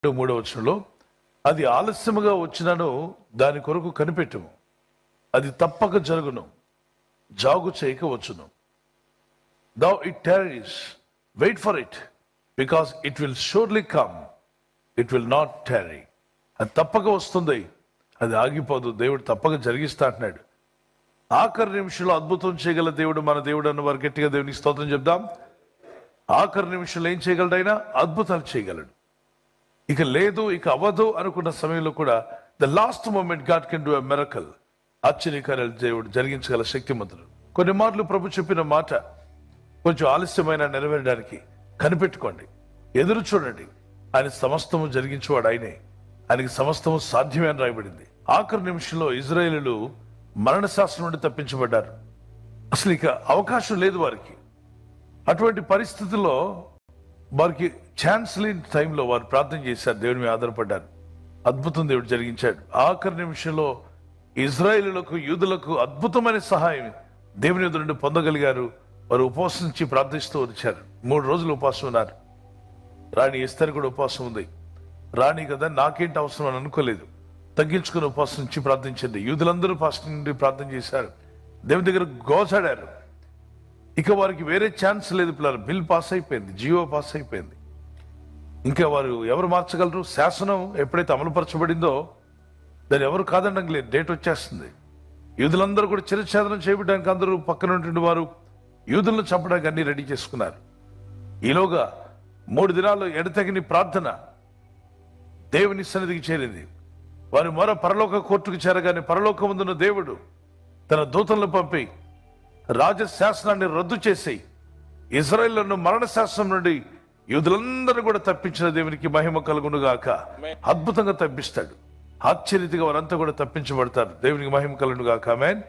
3వ వచనంలో, అది ఆలస్యముగా వచ్చినను దాని కొరకు కనిపెట్టుము, అది తప్పక జరుగును, జాగు చేయక వచ్చును. Though it tarries, wait for it, because it will surely come, it will not tarry. అది తప్పక వస్తుంది, అది ఆగిపోదు, దేవుడు తప్పక జరిగిస్తా అంటున్నాడు. ఆఖరి నిమిషంలో అద్భుతం చేయగల దేవుడు మన దేవుడు అన్న వారు గట్టిగా దేవునికి స్తోత్రం చెప్దాం. ఆఖరి నిమిషంలో ఏం చేయగలడైనా? అద్భుతాలు చేయగలడు. ఇక లేదు, ఇక అవ్వదు అనుకున్న సమయంలో కూడా the last moment God can do a miracle. ఆశ్చర్యకార్యాలు దేవుడు జరిగించగల శక్తిమంతుడు. కొన్ని మార్లు ప్రభు చెప్పిన మాట కొంచెం ఆలస్యమైన నెరవేరడానికి కనిపెట్టుకోండి, ఎదురు చూడండి. ఆయన సమస్తము జరిగించేవాడు ఆయనే, ఆయనకి సమస్తము సాధ్యమే అని రాయబడింది. ఆఖరి నిమిషంలో ఇజ్రాయేలీలు మరణ శాస్త్రం నుండి తప్పించబడ్డారు. అసలు ఇక అవకాశం లేదు వారికి. అటువంటి పరిస్థితుల్లో వారికి ఛాన్స్ లేని టైంలో వారు ప్రార్థన చేశారు, దేవుని మీద ఆధారపడ్డారు. అద్భుతం దేవుడు జరిగించాడు. ఆఖరి నిమిషంలో ఇజ్రాయేలులకు, యూదులకు అద్భుతమైన సహాయం దేవుని ఎదురు నుండి పొందగలిగారు. వారు ఉపవాసించి ప్రార్థిస్తూ వచ్చారు. 3 రోజులు ఉపవాసం ఉన్నారు. రాణి ఎస్తేరు కూడా ఉపవాసం ఉంది. రాణి కదా, నాకేంటి అవసరం అని అనుకోలేదు, తగ్గించుకుని ఉపవాసం నుంచి ప్రార్థించింది. యూదులందరూ ఫాస్టింగ్ నుండి ప్రార్థన చేశారు, దేవుని దగ్గర గోచాడారు. ఇక వారికి వేరే ఛాన్స్ లేదు. పిల్లలు, బిల్ పాస్ అయిపోయింది, జియో పాస్ అయిపోయింది. ఇంకా వారు ఎవరు మార్చగలరు? శాసనం ఎప్పుడైతే అమలుపరచబడిందో దాన్ని ఎవరు కాదనడం లేదు. డేట్ వచ్చేస్తుంది. యూదులందరూ కూడా చిరఛేదనం చేయబడడానికి అందరూ పక్కన ఉంటుండే వారు యూదులను చంపడానికి అన్ని రెడీ చేసుకున్నారు. ఈలోగా 3 దినాలు ఎడతెగని ప్రార్థన దేవుని సన్నిధికి చేరింది. వారి మొర పరలోక కోర్టుకు చేరగానే పరలోకమందున్న దేవుడు తన దూతలను పంపి రాజశాసనాన్ని రద్దు చేసి ఇజ్రాయేలును మరణ శాసనం నుండి యూదులందరూ కూడా తప్పించిన దేవునికి మహిమ కలుగునుగాక. అద్భుతంగా తప్పిస్తాడు. ఆశ్చర్యతగా వారంతా కూడా తప్పించబడతారు. దేవునికి మహిమ కలుగునుగాక. ఆమేన్.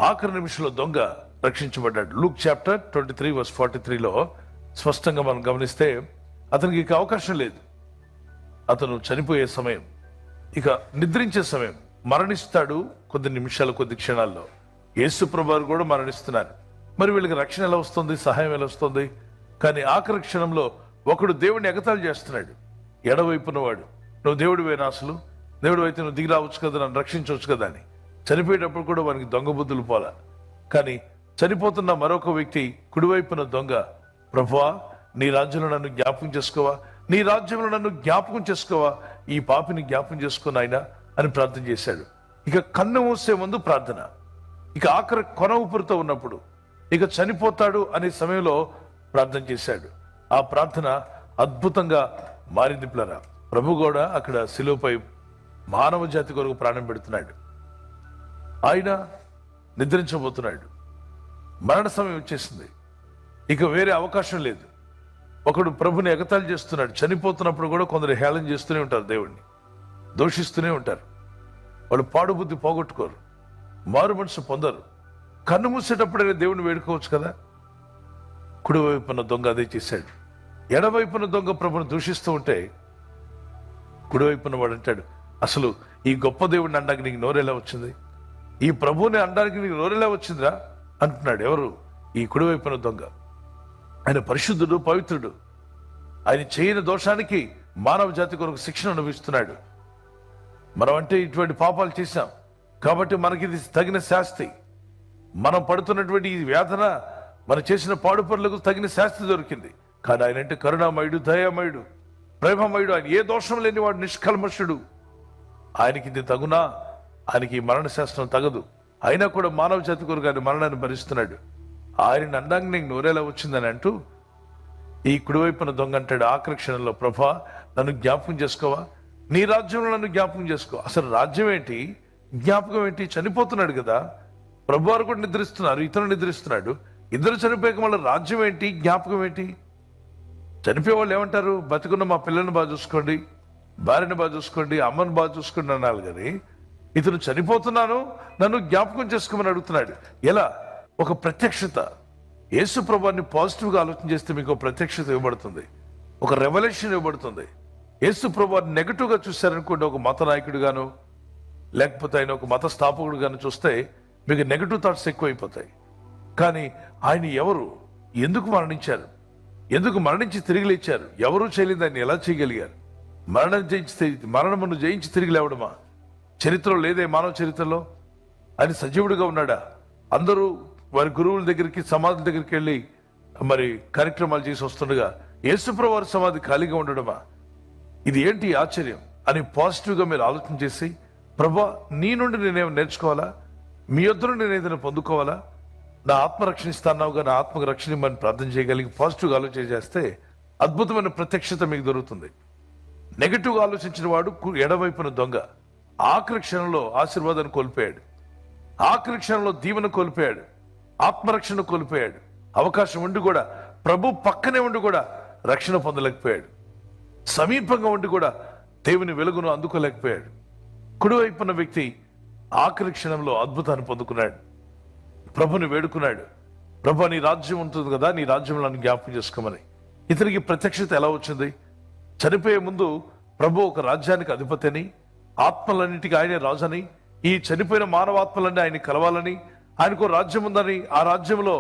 ఆఖరి నిమిషంలో దొంగ రక్షించబడ్డాడు. లూక్ చాప్టర్ 23:43లో స్పష్టంగా మనం గమనిస్తే అతనికి ఇక అవకాశం లేదు. అతను చనిపోయే సమయం, ఇక నిద్రించే సమయం, మరణిస్తాడు కొద్ది నిమిషాలు, కొద్ది క్షణాల్లో. యేసు ప్రభువారు కూడా మరణిస్తున్నారు. మరి వీళ్ళకి రక్షణ ఎలా వస్తుంది? సహాయం ఎలా వస్తుంది? కానీ ఆఖరి క్షణంలో ఒకడు దేవుడిని ఎగతాళి చేస్తున్నాడు. ఎడవైపున వాడు, నువ్వు దేవుడు వేనాసులు, దేవుడు అయితే నువ్వు దిగి రావచ్చు కదా, నన్ను రక్షించవచ్చు కదా అని. చనిపోయేటప్పుడు కూడా వానికి దొంగ బుద్ధులు పోలా. కానీ చనిపోతున్న మరొక వ్యక్తి కుడివైపున దొంగ, ప్రభువా నీ రాజ్యంలో నన్ను జ్ఞాపకం చేసుకోవా, నీ రాజ్యంలో నన్ను జ్ఞాపకం చేసుకోవా, ఈ పాపిని జ్ఞాపకం చేసుకుని ఆయన అని ప్రార్థన చేశాడు. ఇక కన్ను మూసే ముందు ప్రార్థన, ఇక ఆఖరి కొన ఊపిరితో ఉన్నప్పుడు, ఇక చనిపోతాడు అనే సమయంలో ప్రార్థన చేశాడు. ఆ ప్రార్థన అద్భుతంగా మారింది. పిల్లరా, ప్రభు కూడా అక్కడ శిలువపై మానవ జాతి కొరకు ప్రాణం పెడుతున్నాడు. ఆయన నిద్రించబోతున్నాడు. మరణ సమయం వచ్చేసింది. ఇక వేరే అవకాశం లేదు. ఒకడు ప్రభుని ఎగతాళి చేస్తున్నాడు. చనిపోతున్నప్పుడు కూడా కొందరు హేళన చేస్తూనే ఉంటారు, దేవుణ్ణి దూషిస్తూనే ఉంటారు. వాళ్ళు పాడుబుద్ధి పోగొట్టుకోరు, మారు మనసు పొందరు. కన్ను మూసేటప్పుడైనా దేవుని వేడుకోవచ్చు కదా. కుడివైపున దొంగ అదే చేశాడు. ఎడవైపున దొంగ ప్రభుని దూషిస్తూ ఉంటే కుడివైపున వాడు అంటాడు, అసలు ఈ గొప్ప దేవుడిని అనడానికి నీకు నోరెలా వచ్చింది? ఈ ప్రభువుని అనడానికి నీకు నోరెలా వచ్చిందిరా అంటున్నాడు. ఎవరు? ఈ కుడివైపున దొంగ. ఆయన పరిశుద్ధుడు, పవిత్రుడు. ఆయన చేయని దోషానికి మానవ జాతి కొరకు శిక్షణ అనుభవిస్తున్నాడు. మనం అంటే ఇటువంటి పాపాలు చేశాం కాబట్టి మనకి ఇది తగిన శాస్తి. మనం పడుతున్నటువంటి ఈ వేదన, మనం చేసిన పాడు పనులకు తగిన శాస్తి దొరికింది. కానీ ఆయన అంటే కరుణామయుడు, దయామయుడు, ప్రేమమయుడు. ఆయన ఏ దోషం లేని వాడు, నిష్కల్మషుడు. ఆయనకి ఇది తగునా? ఆయనకి ఈ మరణ శాస్త్రం తగదు. అయినా కూడా మానవ జాతి కొరకు ఆయన మరణాన్ని భరిస్తున్నాడు. ఆయన అండానికి నీకు నోరేలా వచ్చిందని అంటూ ఈ కుడివైపున దొంగ అంటాడు ఆఖరి క్షణంలో, ప్రభా నన్ను జ్ఞాపకం చేసుకోవా, నీ రాజ్యంలో నన్ను జ్ఞాపకం చేసుకో. అసలు రాజ్యం ఏంటి, జ్ఞాపకం ఏంటి? చనిపోతున్నాడు కదా. ప్రభువారు కూడా నిద్రిస్తున్నారు, ఇతను నిద్రిస్తున్నాడు. ఇద్దరు చనిపోయాక మళ్ళీ రాజ్యం ఏంటి, జ్ఞాపకం ఏంటి? చనిపోయే వాళ్ళు ఏమంటారు? బతుకున్న మా పిల్లల్ని బాగా చూసుకోండి, భార్యను బాగా చూసుకోండి, అమ్మను బాగా చూసుకోండి అనాలి. కానీ ఇతను చనిపోతున్నాను, నన్ను జ్ఞాపకం చేసుకోమని అడుగుతున్నాడు. ఎలా? ఒక ప్రత్యక్షత. యేసు ప్రభువాన్ని పాజిటివ్గా ఆలోచన చేస్తే మీకు ఒక ప్రత్యక్షత ఇవ్వబడుతుంది, ఒక రెవల్యూషన్ ఇవ్వబడుతుంది. యేసు ప్రభువాన్ని నెగటివ్గా చూశారనుకోండి, ఒక మత నాయకుడిగాను లేకపోతే ఆయన ఒక మత స్థాపకుడుగాను చూస్తే మీకు నెగటివ్ థాట్స్ ఎక్కువైపోతాయి. కానీ ఆయన ఎవరు, ఎందుకు మరణించారు, ఎందుకు మరణించి తిరిగి లేచారు, ఎవరూ చేయలేదు, ఆయన ఎలా చేయగలిగారు? మరణమును జయించి తిరిగి లేవడమా? చరిత్రలో లేదే, మానవ చరిత్రలో ఆయన సజీవుడిగా ఉన్నాడా? అందరూ వారి గురువుల దగ్గరికి, సమాధుల దగ్గరికి వెళ్ళి మరి కార్యక్రమాలు చేసి వస్తుండగా యేసుప్రభువు వారి సమాధి ఖాళీగా ఉండడమా? ఇది ఏంటి ఆశ్చర్యం అని పాజిటివ్గా మీరు ఆలోచన చేసి, ప్రభా నీ నుండి నేనేమో నేర్చుకోవాలా, మీ యొద్ద నుండి నేను ఏదైనా పొందుకోవాలా, నా ఆత్మ రక్షణిస్తాన్నావుగా, నా ఆత్మకు రక్షణ ఇమ్మని ప్రార్థన చేయగలిగి పాజిటివ్గా ఆలోచన చేస్తే అద్భుతమైన ప్రత్యక్షత మీకు దొరుకుతుంది. నెగటివ్గా ఆలోచించిన వాడు ఎడవైపున దొంగ. ఆఖరి క్షణంలో ఆశీర్వాదాన్ని కోల్పోయాడు, ఆఖరి క్షణంలో దీవెన కోల్పోయాడు, ఆత్మరక్షణ కోల్పోయాడు. అవకాశం ఉండి కూడా, ప్రభు పక్కనే ఉండి కూడా రక్షణ పొందలేకపోయాడు. సమీపంగా ఉండి కూడా దేవుని వెలుగును అందుకోలేకపోయాడు. కుడివైపున్న వ్యక్తి ఆఖరి క్షణంలో అద్భుతాన్ని పొందుకున్నాడు, ప్రభుని వేడుకున్నాడు. ప్రభు నీ రాజ్యం ఉంటుంది కదా, నీ రాజ్యంలో నన్ను జ్ఞాపకం చేసుకోమని. ఇతనికి ప్రత్యక్షత ఎలా వచ్చింది? చనిపోయే ముందు ప్రభు ఒక రాజ్యానికి అధిపతిని, ఆత్మలన్నిటికీ ఆయనే రాజని, ఈ చనిపోయిన మానవాత్మలన్నీ ఆయన కలవాలని, ఆయనకు రాజ్యం ఉందని, ఆ రాజ్యంలో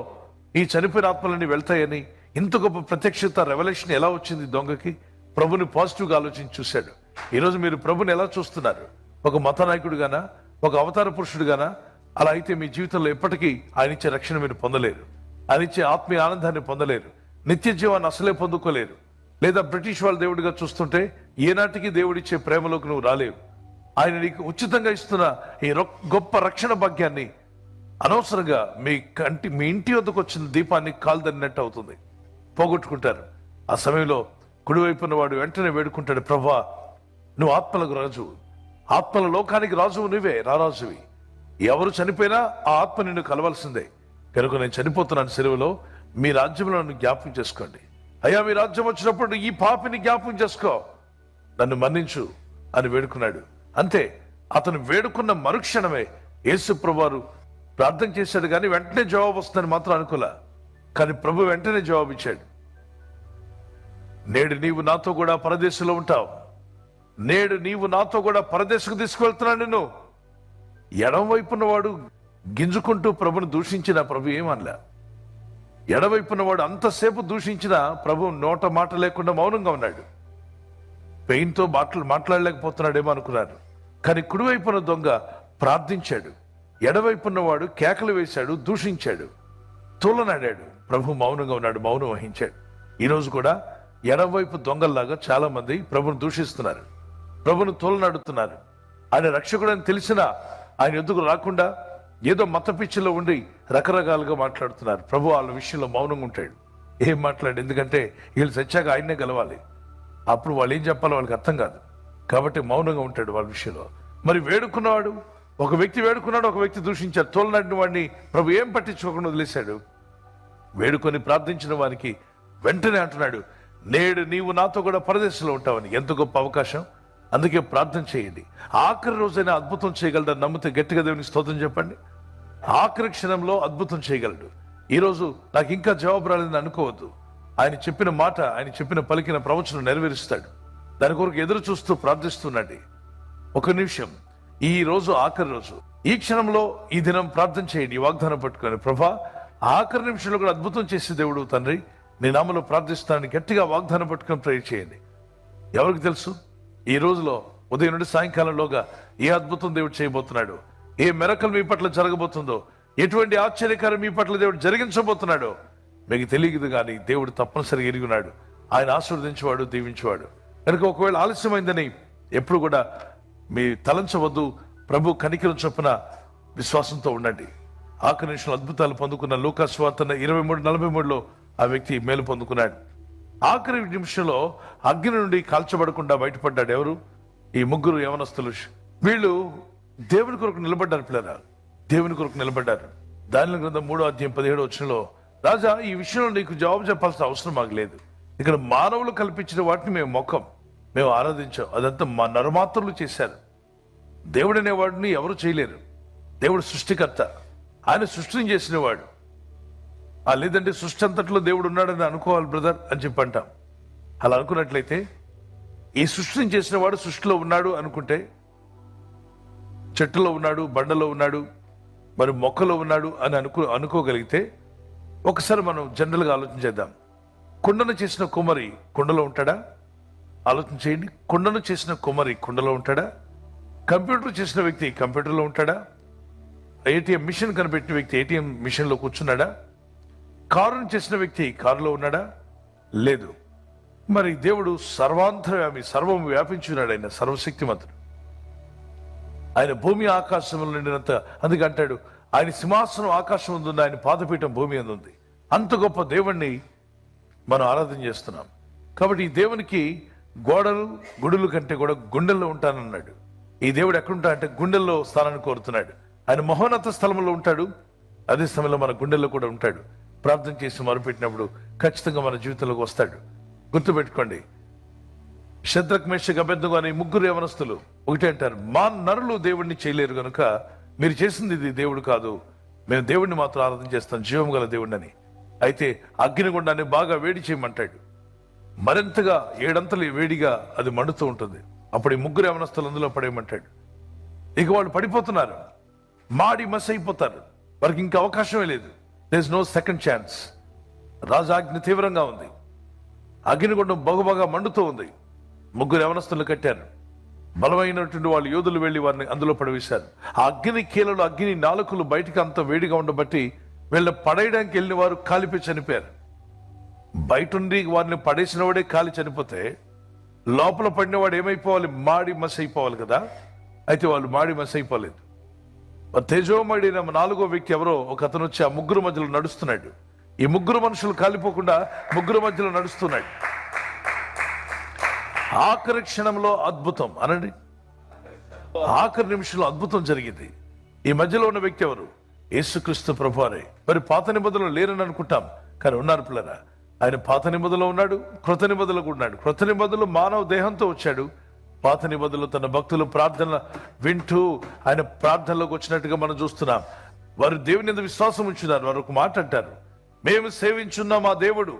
ఈ చనిపోయిన ఆత్మలన్నీ వెళ్తాయని, ఇంత గొప్ప ప్రత్యక్షత రెవల్యూషన్ ఎలా వచ్చింది దొంగకి? ప్రభుని పాజిటివ్గా ఆలోచించి చూశాడు. ఈరోజు మీరు ప్రభుని ఎలా చూస్తున్నారు? ఒక మత నాయకుడిగానా, ఒక అవతార పురుషుడిగానా? అలా అయితే మీ జీవితంలో ఎప్పటికీ ఆయన ఇచ్చే రక్షణ మీరు పొందలేరు, ఆయన ఇచ్చే ఆత్మీయ ఆనందాన్ని పొందలేరు, నిత్య జీవాన్ని అసలే పొందుకోలేరు. లేదా బ్రిటిష్ వాళ్ళ దేవుడిగా చూస్తుంటే ఏనాటికి దేవుడిచ్చే ప్రేమలోకి నువ్వు రాలేవు. ఆయన నీకు ఉచితంగా ఇస్తున్న ఈ గొప్ప రక్షణ భాగ్యాన్ని అనవసరంగా మీ ఇంటి వద్దకు వచ్చిన దీపాన్ని కాల్దన్నట్టు అవుతుంది, పోగొట్టుకుంటారు. ఆ సమయంలో కుడివైపున్న వాడు వెంటనే వేడుకుంటాడు, ప్రభా నువ్వు ఆత్మలకు రాజు, ఆత్మల లోకానికి రాజువు, నువ్వే రారాజువి. ఎవరు చనిపోయినా ఆ ఆత్మ నిన్ను కలవాల్సిందే. కనుక నేను చనిపోతున్నాను సెలవులో, మీ రాజ్యంలో నన్ను జ్ఞాపకం చేసుకోండి. అయ్యా మీ రాజ్యం వచ్చినప్పుడు ఈ పాపిని జ్ఞాపకం చేసుకో, నన్ను మన్నించు అని వేడుకున్నాడు. అంతే, అతను వేడుకున్న మరుక్షణమే యేసు ప్రభువారు ప్రార్థన చేశాడు, కానీ వెంటనే జవాబు వస్తుందని మాత్రం అనుకోలే. కానీ ప్రభు వెంటనే జవాబు ఇచ్చాడు. నేడు నీవు నాతో కూడా పరదేశంలో ఉంటావు, నేడు నీవు నాతో కూడా పరదేశకు తీసుకువెళ్తున్నాను నిన్ను. ఎడం వైపున్నవాడు గింజుకుంటూ ప్రభును దూషించిన ప్రభు ఏమనలే. ఎడవైపున్నవాడు అంతసేపు దూషించిన ప్రభు నోట మాట లేకుండా మౌనంగా ఉన్నాడు. పెయిన్తో మాట్లాడలేకపోతున్నాడేమో అనుకున్నారు. కానీ కుడివైపున దొంగ ప్రార్థించాడు, ఎడవైపున్నవాడు కేకలు వేశాడు, దూషించాడు, తూలనాడాడు. ప్రభు మౌనంగా ఉన్నాడు, మౌనం వహించాడు. ఈరోజు కూడా ఎడవైపు దొంగల్లాగా చాలా మంది ప్రభును దూషిస్తున్నారు, ప్రభును తూలనాడుతున్నారు. ఆయన రక్షకుడని తెలిసినా ఆయన ఎదుగు రాకుండా ఏదో మత పిచ్చిలో ఉండి రకరకాలుగా మాట్లాడుతున్నారు. ప్రభు వాళ్ళ విషయంలో మౌనంగా ఉంటాడు, ఏం మాట్లాడు. ఎందుకంటే వీళ్ళు సచ్చాక ఆయన్నే గెలవాలి, అప్పుడు వాళ్ళు ఏం చెప్పాలో వాళ్ళకి అర్థం కాదు. కాబట్టి మౌనంగా ఉంటాడు వాళ్ళ విషయంలో. మరి వేడుకున్నవాడు, ఒక వ్యక్తి వేడుకున్నాడు, ఒక వ్యక్తి దూషించాడు. తోలనాడిన వాడిని ప్రభు ఏం పట్టించుకోకుండా వదిలేశాడు. వేడుకొని ప్రార్థించిన వారికి వెంటనే అంటున్నాడు, నేడు నీవు నాతో కూడా పరదేశంలో ఉంటావని. ఎంత గొప్ప అవకాశం! అందుకే ప్రార్థన చేయండి. ఆఖరి రోజైనా అద్భుతం చేయగలడని నమ్మితే గట్టిగా దేవునికి స్తోత్రం చెప్పండి. ఆఖరి క్షణంలో అద్భుతం చేయగలడు. ఈరోజు నాకు ఇంకా జవాబు రాలేదని అనుకోవద్దు. ఆయన చెప్పిన మాట, ఆయన చెప్పిన పలికిన ప్రవచనం నెరవేరుస్తాడు. దాని కొరకు ఎదురు చూస్తూ ప్రార్థిస్తున్నాడు. ఒక నిమిషం, ఈ రోజు ఆఖరి రోజు, ఈ క్షణంలో ఈ దినం ప్రార్థన చేయండి. ఈ వాగ్దానం పట్టుకొని, ప్రభా ఆఖరి నిమిషంలో కూడా అద్భుతం చేసే దేవుడు తండ్రి, నీ నామలో ప్రార్థిస్తానని గట్టిగా వాగ్దానం పట్టుకొని ప్రేర్ చేయండి. ఎవరికి తెలుసు ఈ రోజులో ఉదయం నుండి సాయంకాలంలోగా ఏ అద్భుతం దేవుడు చేయబోతున్నాడు, ఏ మెరకల్ మీ పట్ల జరగబోతుందో, ఎటువంటి ఆశ్చర్యకారం మీ పట్ల దేవుడు జరిగించబోతున్నాడో మీకు తెలియదు. కానీ దేవుడు తప్పనిసరిగా ఎరుగున్నాడు. ఆయన ఆశీర్వదించేవాడు, దీవించేవాడు. కనుక ఒకవేళ ఆలస్యమైందని ఎప్పుడు కూడా మీ తలంచవద్దు. ప్రభు కనికరం చొప్పున విశ్వాసంతో ఉండండి. ఆఖరి నిమిషంలో అద్భుతాలు పొందుకున్న లూకా సువార్త 23:43లో ఆ వ్యక్తి మేలు పొందుకున్నాడు. ఆఖరి నిమిషంలో అగ్ని నుండి కాల్చబడకుండా బయటపడ్డాడు. ఎవరు? ఈ ముగ్గురు యవనస్తులు. వీళ్ళు దేవుని కొరకు నిలబడ్డారు. పిల్లరా, దేవుని కొరకు నిలబడ్డారు. దానిలో గ్రంథం 3:17 రాజా, ఈ విషయంలో నీకు జవాబు చెప్పాల్సిన అవసరం మాకు లేదు. ఇక్కడ మానవులు కల్పించిన వాటిని మేము ఆరాధించాం. అదంతా మా నరమాత్రులు చేశారు. దేవుడు అనేవాడిని ఎవరు చేయలేరు. దేవుడు సృష్టికర్త, ఆయన సృష్టిని చేసినవాడు. లేదంటే సృష్టి అంతట్లో దేవుడు ఉన్నాడని అనుకోవాలి బ్రదర్ అని చెప్పి అంటాం. అలా అనుకున్నట్లయితే ఈ సృష్టిని చేసిన వాడు సృష్టిలో ఉన్నాడు అనుకుంటే, చెట్టులో ఉన్నాడు, బండలో ఉన్నాడు, మరి మొక్కలో ఉన్నాడు అని అనుకోగలిగితే, ఒకసారి మనం జనరల్గా ఆలోచన చేద్దాం. కుండను చేసిన కుమ్మరి కుండలో ఉంటాడా? ఆలోచన చేయండి. కుండను చేసిన కుమ్మరి కుండలో ఉంటాడా? కంప్యూటర్ చేసిన వ్యక్తి కంప్యూటర్లో ఉంటాడా? ఏటీఎం మిషన్ కనిపెట్టిన వ్యక్తి ఏటీఎం మిషన్లో కూర్చున్నాడా? కారును చేసిన వ్యక్తి కారులో ఉన్నాడా? లేదు. మరి దేవుడు సర్వాంతర్యామి, సర్వం వ్యాపించున్నాడు. ఆయన సర్వశక్తిమంతుడు. ఆయన భూమి ఆకాశంలో నిండినంత, అందుకే అంటాడు ఆయన సింహాసనం ఆకాశం ఉంది, ఆయన పాదపీఠం భూమి అందు ఉంది. అంత గొప్ప దేవుణ్ణి మనం ఆరాధన చేస్తున్నాం. కాబట్టి ఈ దేవునికి గోడలు గుడులు కంటే కూడా గుండెల్లో ఉంటానన్నాడు. ఈ దేవుడు ఎక్కడుంటా అంటే గుండెల్లో స్థానాన్ని కోరుతున్నాడు. ఆయన మహోన్నత స్థలంలో ఉంటాడు, అదే సమయంలో మన గుండెల్లో కూడా ఉంటాడు. ప్రార్థన చేసి మొరపెట్టినప్పుడు ఖచ్చితంగా మన జీవితంలోకి వస్తాడు. గుర్తుపెట్టుకోండి, శద్రక్ మేషక్ అబేద్నెగో అనే ముగ్గురు యవనస్తులు ఒకటే అంటారు, మా నరులు దేవుడిని చేయలేరు కనుక మీరు చేసింది ఇది దేవుడు కాదు, మేము దేవుడిని మాత్రం ఆరాధన చేస్తాం, జీవం గల దేవుడిని. అయితే అగ్నిగుండాన్ని బాగా వేడి చేయమంటాడు. మరింతగా 7 అంతలు వేడిగా అది మండుతూ ఉంటుంది. అప్పుడు ఈ ముగ్గురు యవనస్తులు అందులో పడేయమంటాడు. ఇక వాళ్ళు పడిపోతున్నారు, మాడి మస్ అయిపోతారు. వారికి ఇంకా అవకాశమే లేదు. There is no second chance. రాజాగ్ని తీవ్రంగా ఉంది, అగ్నిగుండం బగుబగా మండుతూ ఉంది. ముగ్గురు యవనస్తులు కట్టారు. బలమైనటువంటి వాళ్ళు యోధులు వెళ్లి వారిని అందులో పడవేశారు. ఆ అగ్ని కీలలు, అగ్ని నాలుకలు బయటికి అంత వేడిగా ఉండబట్టి వీళ్ళ పడేయడానికి వెళ్ళిన వారు కాలిపోయి చనిపోయారు. బయట ఉండి వారిని పడేసిన వాడే కాలి చనిపోతే లోపల పడిన వాడు ఏమైపోవాలి? మాడి మస్ అయిపోవాలి కదా. అయితే వాళ్ళు మాడి మస్ అయిపోలేదు. తేజోమడిన 4వ వ్యక్తి ఎవరో ఒక అతను వచ్చి ఆ ముగ్గురు మధ్యలో నడుస్తున్నాడు. ఈ ముగ్గురు మనుషులు కాలిపోకుండా ముగ్గురు మధ్యలో నడుస్తున్నాడు. ఆఖరి క్షణంలో అద్భుతం అనండి, ఆఖరి నిమిషంలో అద్భుతం జరిగింది. ఈ మధ్యలో ఉన్న వ్యక్తి ఎవరు? యేసుక్రీస్తు ప్రభువారే. మరి పాత నిబంధనలు లేరని అనుకుంటాం, కానీ ఉన్నారు పిల్లరా. ఆయన పాత నిబంధనలో ఉన్నాడు, కృత నిబంధనలో కూడా ఉన్నాడు. కృత నిబంధనలు మానవ దేహంతో వచ్చాడు. పాత నిబంధనలు తన భక్తులు ప్రార్థన వింటూ ఆయన ప్రార్థనలోకి వచ్చినట్టుగా మనం చూస్తున్నాం. వారు దేవుని మీద విశ్వాసం ఉంచున్నారు. వారు ఒక మాట అంటారు, మేము సేవించున్న మా దేవుడు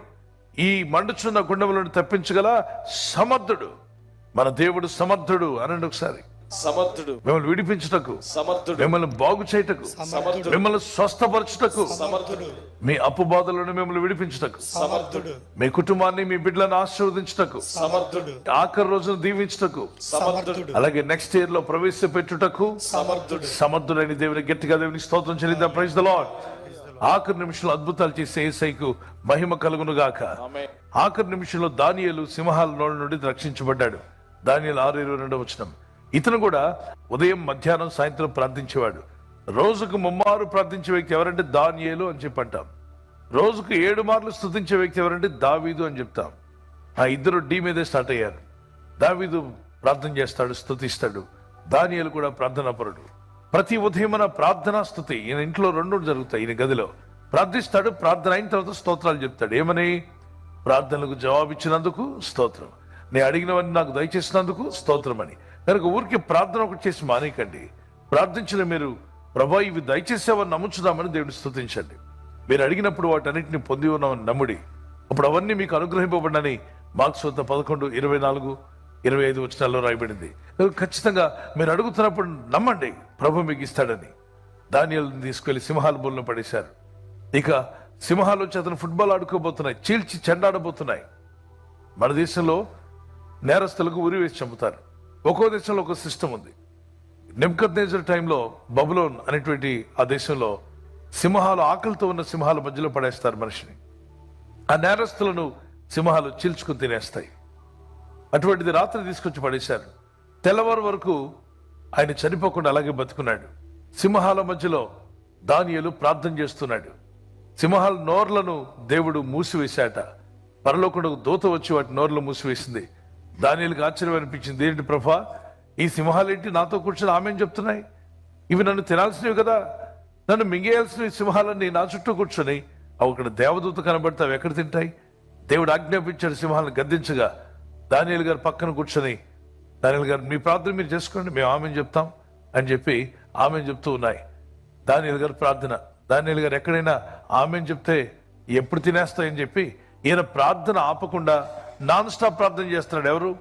ఈ మండుచున్న గుండములను తప్పించగల సమర్థుడు. మన దేవుడు సమర్థుడు అనండి ఒకసారి. సమర్థుడు. మిమ్మల్ని విడిపించుటకు సమర్థుడు, మిమ్మల్ని బాగు చేయుటకు సమర్థుడు, మిమ్మల్ని స్వస్థపరచుటకు సమర్థుడు, మీ అప్పు బాధలను మిమ్మల్ని విడిపించుటకు సమర్థుడు, మీ కుటుంబాన్ని మీ బిడ్డలను ఆశీర్వదించుటకు సమర్థుడు, ఆఖరి రోజును దీవించుటకు సమర్థుడు, అలాగే నెక్స్ట్ ఇయర్ లో ప్రవేశపెట్టుటకు సమర్థుడు. సమర్థుడైన దేవుని గట్టిగా దేవునికి స్తోత్రం చెల్లిద్దాం. Praise the lord. ఆఖరి నిమిషంలో అద్భుతాలు చేసే యేసయ్యకు మహిమ కలుగును గాక. ఆఖరి నిమిషంలో దానియేలు సింహాల నోళ్ళ నుండి రక్షించబడ్డాడు. దానియేలు 6:22 ఇతను కూడా ఉదయం మధ్యాహ్నం సాయంత్రం ప్రార్థించేవాడు. రోజుకు 3 మార్లు ప్రార్థించే వ్యక్తి ఎవరంటే దానియేలు అని చెప్పి అంటాం. రోజుకు 7 మార్లు స్తుతించే వ్యక్తి ఎవరంటే దావీదు అని చెప్తాం. ఆ ఇద్దరు డి మీదే స్టార్ట్ అయ్యారు. దావీదు ప్రార్థన చేస్తాడు, స్తుతిస్తాడు. దానియేలు కూడా ప్రార్థనాపరుడు. ప్రతి ఉదయమన ప్రార్థనా స్తుతి. ఈయన ఇంట్లో 2 జరుగుతాయి. ఈయన గదిలో ప్రార్థిస్తాడు, ప్రార్థన అయిన తర్వాత స్తోత్రాలు చెప్తాడు. ఏమని? ప్రార్థనలకు జవాబిచ్చినందుకు స్తోత్రం, నేను అడిగినవన్నీ నాకు దయచేసినందుకు స్తోత్రం అని. కనుక ఊరికి ప్రార్థన ఒకటి చేసి మానేకండి. ప్రార్థించిన మీరు ప్రభా ఇవి దయచేసేవని నమ్ముచున్నామని దేవుని స్తుతించండి. మీరు అడిగినప్పుడు వాటన్నిటిని పొంది ఉన్నామని నమ్ముడి, అప్పుడు అవన్నీ మీకు అనుగ్రహింపబడినని మార్క్స్ 11:24-25 రాయబడింది. ఖచ్చితంగా మీరు అడుగుతున్నప్పుడు నమ్మండి, ప్రభు మీకు ఇస్తాడని. దానియేలుని తీసుకెళ్లి సింహాల బోన్లో పడేశారు. ఇక సింహాలు వచ్చి అతను ఫుట్బాల్ ఆడుకోబోతున్నాయి, చీల్చి చెండాడబోతున్నాయి. మన దేశంలో నేరస్తులకు ఉరి వేసి చంపుతారు. ఒక్కో దేశంలో ఒక సిస్టమ్ ఉంది. నెబుకద్నెజర్ టైంలో బబులోన్ అనేటువంటి ఆ దేశంలో సింహాలు, ఆకలితో ఉన్న సింహాల మధ్యలో పడేస్తారు మనిషిని. ఆ నేరస్తులను సింహాలు చీల్చుకుని తినేస్తాయి. అటువంటిది రాత్రి తీసుకొచ్చి పడేశారు. తెల్లవారు వరకు ఆయన చనిపోకుండా అలాగే బతుకున్నాడు. సింహాల మధ్యలో దానియేలు ప్రార్థన చేస్తున్నాడు. సింహాల నోర్లను దేవుడు మూసివేశాట. పరలోకంలో దూత వచ్చి వాటి నోర్లు మూసివేసింది. దానియేలుకి ఆశ్చర్యం అనిపించింది. ఏంటి ప్రభా, ఈ సింహాలేంటి నాతో కూర్చొని ఆమెను చెప్తున్నాయి? ఇవి నన్ను తినాల్సినవి కదా, నన్ను మింగేయాల్సిన సింహాలన్నీ నా చుట్టూ కూర్చొని అవి అక్కడ దేవదూత కనబడితే అవి ఎక్కడ తింటాయి? దేవుడు ఆజ్ఞాపించాడు సింహాలను గద్దించగా. దానియేలు గారు పక్కన కూర్చొని, దానియేలు గారు మీ ప్రార్థన మీరు చేసుకోండి, మేము ఆమెను చెప్తాం అని చెప్పి ఆమెను చెప్తూ ఉన్నాయి. దానియేలు గారు ప్రార్థన. దానియేలు గారు ఎక్కడైనా ఆమెను చెప్తే ఎప్పుడు తినేస్తాయని చెప్పి ఈయన ప్రార్థన ఆపకుండా నాన్ స్టాప్ ప్రార్థన చేస్తున్నాడు. ఎవరు?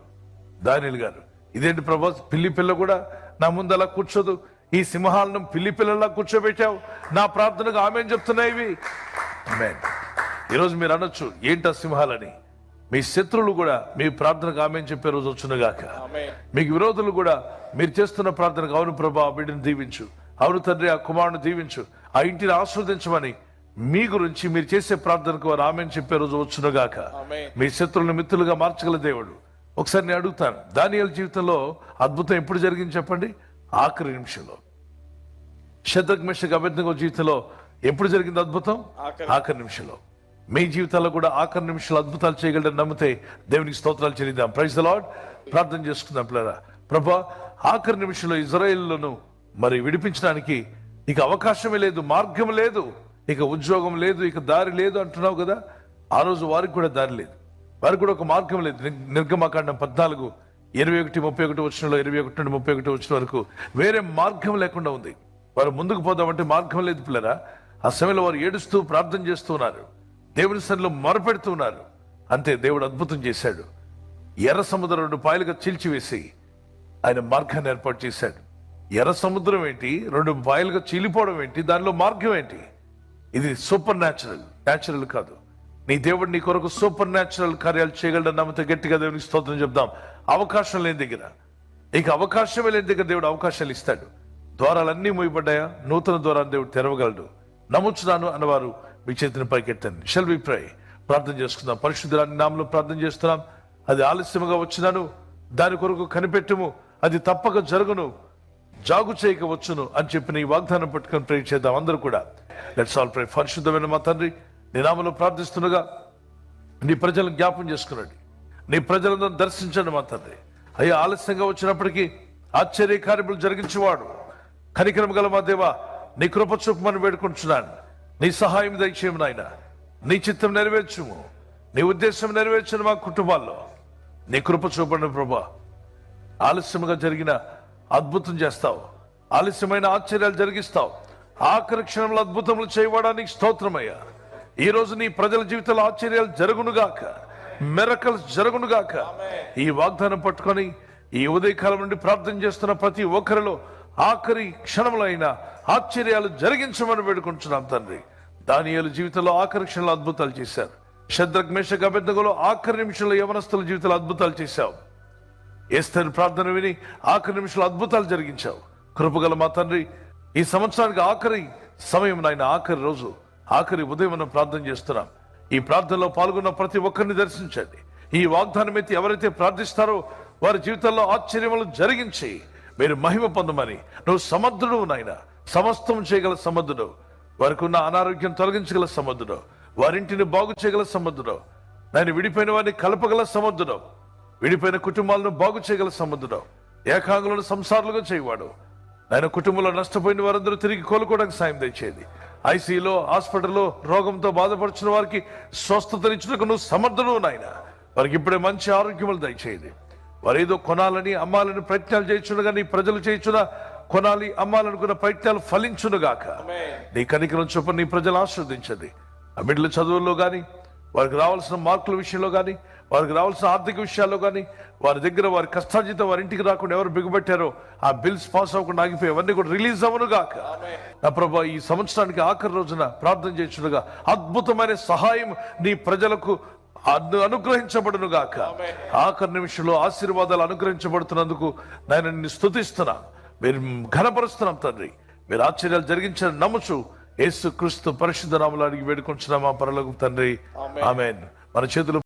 దానియేలు గారు. ఇదేంటి ప్రభా, పిల్లి పిల్ల కూడా నా ముందు అలా కూర్చోదు, ఈ సింహాలను పిల్లి పిల్లలా కూర్చోబెట్టావు, నా ప్రార్థనకు ఆమెను చెప్తున్నాయి ఇవి. ఈరోజు మీరు అనొచ్చు, ఏంటి ఆ సింహాలని? మీ శత్రువులు కూడా మీ ప్రార్థనకు ఆమేన్ చెప్పే రోజు వచ్చునుగాక. మీకు విరోధులు కూడా మీరు చేస్తున్న ప్రార్థనకు అవును ప్రభా ఆ బిడ్డను దీవించు, అవును తండ్రి ఆ కుమారుని దీవించు, ఆ ఇంటిని ఆస్వాదించమని మీ గురించి మీరు చేసే ప్రార్థనకు వారు ఆమేన్ చెప్పే రోజు వచ్చునుగాక. మీ శత్రువులను మిత్రులుగా మార్చగల దేవుడు. ఒకసారి నేను అడుగుతాను, దానియేలు జీవితంలో అద్భుతం ఎప్పుడు జరిగింది చెప్పండి? ఆఖరి నిమిషంలో. షద్రక్ మేషక్ అబేద్నెగో జీవితంలో ఎప్పుడు జరిగింది అద్భుతం? ఆఖరి నిమిషంలో. మీ జీవితాల్లో కూడా ఆఖరి నిమిషాలు అద్భుతాలు చేయగలరని నమ్మితే దేవునికి స్తోత్రాలు చెల్లిద్దాం. Praise the lord. ప్రార్థన చేసుకుందాం పిల్లరా. ప్రభా, ఆఖరి నిమిషంలో ఇజ్రాయేలును మరి విడిపించడానికి ఇక అవకాశమే లేదు, మార్గం లేదు, ఇక ఉద్యోగం లేదు, ఇక దారి లేదు అంటున్నావు కదా. ఆ రోజు వారికి కూడా దారి లేదు, వారికి కూడా ఒక మార్గం లేదు. నిర్గమకాండం 14, 21, 31 వచనంలో 21 నుండి 31 వచనం వరకు వేరే మార్గం లేకుండా ఉంది. వారు ముందుకు పోదామంటే మార్గం లేదు పిల్లరా. ఆ సమయంలో వారు ఏడుస్తూ ప్రార్థన చేస్తూ ఉన్నారు, దేవుని సన్నిధిలో మొరపెడుతూ ఉన్నారు. అంతే, దేవుడు అద్భుతం చేశాడు. ఎర్ర సముద్రం 2 పాయలుగా చీల్చివేసి ఆయన మార్గాన్ని ఏర్పాటు చేశాడు. ఎర్ర సముద్రం ఏంటి, 2 పాయలుగా చీలిపోవడం ఏంటి, దానిలో మార్గం ఏంటి? ఇది సూపర్ న్యాచురల్ కాదు. నీ దేవుడు నీ కొరకు సూపర్ న్యాచురల్ కార్యాలు చేయగలడని నమ్మితే గట్టిగా దేవునికి స్తోత్రం చెప్దాం. అవకాశం లేని దగ్గర, ఇక అవకాశమే లేని దగ్గర దేవుడు అవకాశాలు ఇస్తాడు. ద్వారాలన్నీ మూయబడ్డాయా? నూతన ద్వారాన్ని దేవుడు తెరవగలడు. నమ్ముచున్నాను అన్నవారు మీ చేతిని పైకెత్తండి. షల్ వి ప్రే. ప్రార్థన చేసుకుందాం. పరిశుద్ధుని నామములో ప్రార్థన చేస్తున్నాం. అది ఆలస్యముగా వచ్చినాను, దాని కొరకు కనిపెట్టుము, అది తప్పక జరుగును, జాగు చేయక వచ్చును అని చెప్పిన ఈ వాగ్దానం పట్టుకొని ప్రే చేద్దాం అందరూ కూడా. లెట్స్ ఆల్ ప్రే. పరిశుద్ధమైన మా తండ్రి, నీ నామములో ప్రార్థిస్తుండగా నీ ప్రజలను జ్ఞాపం చేసుకునండి, నీ ప్రజలను దర్శించండి మా తండ్రి. అయ్యా, ఆలస్యంగా వచ్చినప్పటికీ ఆశ్చర్య కార్యములు జరిగించేవాడు, కనికరం గల మా దేవా, నీ కృప చూపమని వేడుకుంటున్నాను. నీ సహాయం దయచేయము నాయన. నీ చిత్తం నెరవేర్చుము, నీ ఉద్దేశం నెరవేర్చను మా కుటుంబాల్లో. నీ కృప చూపండి ప్రభా. ఆలస్యముగా జరిగిన అద్భుతం చేస్తావు, ఆలస్యమైన ఆశ్చర్యాలు జరిగిస్తావు. ఆఖరి క్షణంలో అద్భుతములు చేయడానికి స్తోత్రమయ్యా. ఈ రోజు నీ ప్రజల జీవితంలో ఆశ్చర్యాలు జరుగునుగాక, మిరకల్స్ జరుగునుగాక. ఈ వాగ్దానం పట్టుకొని ఈ ఉదయకాలం నుండి ప్రార్థన చేస్తున్న ప్రతి ఒక్కరిలో ఆఖరి క్షణంలో అయినా ఆశ్చర్యాలు జరిగించమని వేడుకుంటున్నాం తండ్రి. దానియేలు జీవితంలో ఆఖరి క్షణంలో అద్భుతాలు చేశారు. షద్రక్ మేషక్ అబేద్నెగోలో ఆఖరి నిమిషంలో యవనస్తుల జీవితంలో అద్భుతాలు చేశావు. ఎస్తేరు ప్రార్థన విని ఆఖరి నిమిషంలో అద్భుతాలు జరిగించావు. కృపగల మా తండ్రి, ఈ సంవత్సరానికి ఆఖరి సమయం నాయన, ఆఖరి రోజు, ఆఖరి ఉదయం మనం ప్రార్థన చేస్తున్నాం. ఈ ప్రార్థనలో పాల్గొన్న ప్రతి ఒక్కరిని దర్శించండి. ఈ వాగ్దానం ఎత్తి ఎవరైతే ప్రార్థిస్తారో వారి జీవితంలో ఆశ్చర్యములు జరిగించి మీరు మహిమ పొందమని. నువ్వు సమర్థుడు నాయన, సమస్తం చేయగల సమర్థుడు. వారికి ఉన్న అనారోగ్యం తొలగించగల సమర్థుడు, వారింటిని బాగు చేయగల సమర్థుడు. నేను విడిపోయిన వారిని కలపగల సమర్థుడు, విడిపోయిన కుటుంబాలను బాగు చేయగల సమర్థుడు. ఏకాంగులను సంసారాలుగా చేయవాడు. ఆయన కుటుంబంలో నష్టపోయిన వారందరూ తిరిగి కోలుకోవడానికి సాయం దయచేది. ఐసీలో, హాస్పిటల్లో రోగంతో బాధపడుచున్న వారికి స్వస్థతనిచ్చుటకు నువ్వు సమర్థుడు నాయన. వారికి ఇప్పుడే మంచి ఆరోగ్యములు దయచేది. వారు ఏదో కొనాలని అమ్మాలని ప్రయత్నాలు చేయించునుగా నీ ప్రజలు చేయించున్న కొనాలి అమ్మాలనుకున్న ప్రయత్నాలు ఫలించునుగాక. నీ కనికరం చొప్పున నీ ప్రజలు ఆస్వాదించండి. ఆ బిడ్డల చదువుల్లో కానీ, వారికి రావాల్సిన మార్కుల విషయంలో కానీ, వారికి రావాల్సిన ఆర్థిక విషయాల్లో కానీ, వారి దగ్గర వారి కష్టార్జితం వారి ఇంటికి రాకుండా ఎవరు బిగుబట్టారో ఆ బిల్స్ పాస్ అవ్వకుండా ఆగిపోయి అవన్నీ కూడా రిలీజ్ అవ్వనుగాక. నా ప్రభా, ఈ సంవత్సరానికి ఆఖరి రోజున ప్రార్థన చేయించునుగా అద్భుతమైన సహాయం నీ ప్రజలకు అనుగ్రహించబడును గాక. ఆఖరి నిమిషంలో ఆశీర్వాదాలు అనుగ్రహించబడుతున్నందుకు నేను నిన్ను స్తుతిస్తున్నా, మీరు ఘనపరుస్తున్నాం తండ్రి. మీరు ఆశ్చర్యాలు జరిగించని నమ్ముచు యేసు క్రీస్తు పరిశుద్ధ నామములో అడిగి వేడుకొంచున్నామా పరలోకపు తండ్రి, ఆమేన్. మన చేతులు